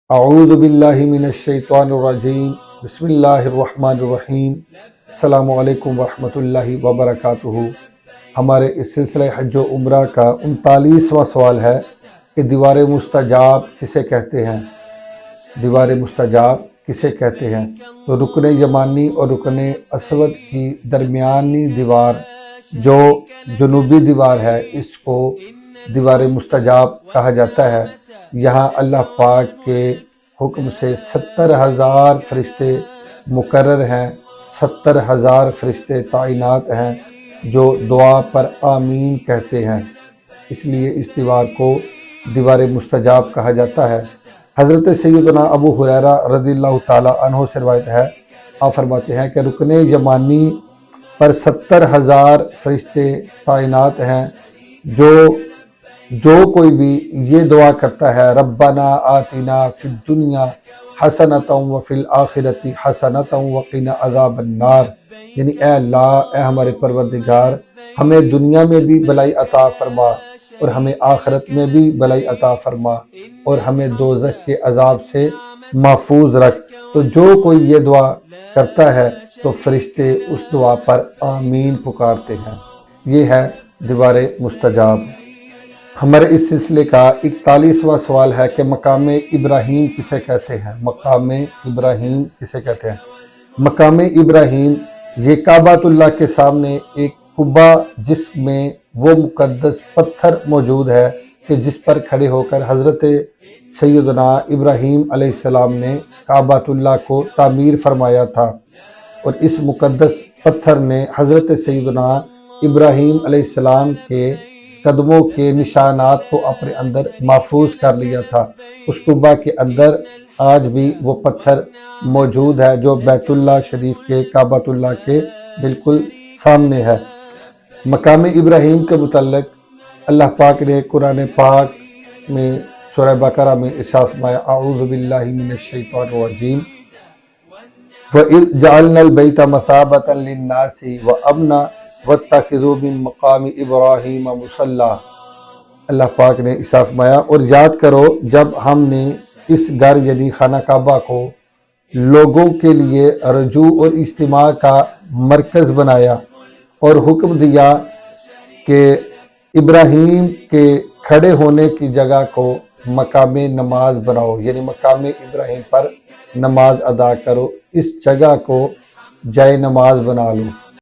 اعوذ باللہ من الشیطان الرجیم بسم اللہ الرحمن الرحیم السلام علیکم ورحمۃ اللہ وبرکاتہ۔ ہمارے اس سلسلہ حج و عمرہ کا 39واں سوال ہے کہ دیوار مستجاب کسے کہتے ہیں؟ دیوار مستجاب کسے کہتے ہیں؟ تو رکن یمانی اور رکن اسود کی درمیانی دیوار جو جنوبی دیوار ہے اس کو دیوار مستجاب کہا جاتا ہے۔ یہاں اللہ پاک کے حکم سے 70,000 فرشتے مقرر ہیں، 70,000 فرشتے تعینات ہیں جو دعا پر آمین کہتے ہیں، اس لیے اس دیوار کو دیوار مستجاب کہا جاتا ہے۔ حضرت سیدنا ابو ہریرہ رضی اللہ تعالیٰ عنہ سے روایت ہے، آپ فرماتے ہیں کہ رکن یمانی پر 70,000 فرشتے تعینات ہیں، جو کوئی بھی یہ دعا کرتا ہے ربنا آتنا فی الدنیا حسنۃ وفی الآخرۃ حسنۃ وقنا عذاب النار، یعنی اے اللہ، اے ہمارے پروردگار، ہمیں دنیا میں بھی بھلائی عطا فرما اور ہمیں آخرت میں بھی بھلائی عطا فرما اور ہمیں دوزخ کے عذاب سے محفوظ رکھ۔ تو جو کوئی یہ دعا کرتا ہے تو فرشتے اس دعا پر آمین پکارتے ہیں۔ یہ ہے دیوار مستجاب۔ ہمارے اس سلسلے کا 41واں سوال ہے کہ مقام ابراہیم کسے کہتے ہیں؟ مقام ابراہیم کسے کہتے ہیں؟ مقام ابراہیم یہ کعبۃ اللہ کے سامنے ایک قبہ جس میں وہ مقدس پتھر موجود ہے کہ جس پر کھڑے ہو کر حضرت سیدنا ابراہیم علیہ السلام نے کعبۃ اللہ کو تعمیر فرمایا تھا، اور اس مقدس پتھر نے حضرت سیدنا ابراہیم علیہ السلام کے قدموں کے نشانات کو اپنے اندر محفوظ کر لیا تھا۔ اس قبہ کے اندر آج بھی وہ پتھر موجود ہے جو بیت اللہ شریف کے کعبۃ اللہ کے بالکل سامنے ہے۔ مقام ابراہیم کے متعلق اللہ پاک نے قرآن پاک میں سورہ بقرہ میں ارشاد فرمایا، اعوذ باللہ من الشیطان الرجیم وَإِذْ جَعَلْنَا الْبَيْتَ مَثَابَةً لِلنَّاسِ وَأَمْنًا وَاتَّخِذُوا مِن مَّقَامِ إِبْرَاهِيمَ مُصَلًّى۔ اللہ پاک نے ارشاد فرمایا، اور یاد کرو جب ہم نے اس گھر یعنی خانہ کعبہ کو لوگوں کے لیے رجوع اور اجتماع کا مرکز بنایا اور حکم دیا کہ ابراہیم کے کھڑے ہونے کی جگہ کو مقام نماز بناؤ، یعنی مقام ابراہیم پر نماز ادا کرو، اس جگہ کو جائے نماز بنا لو۔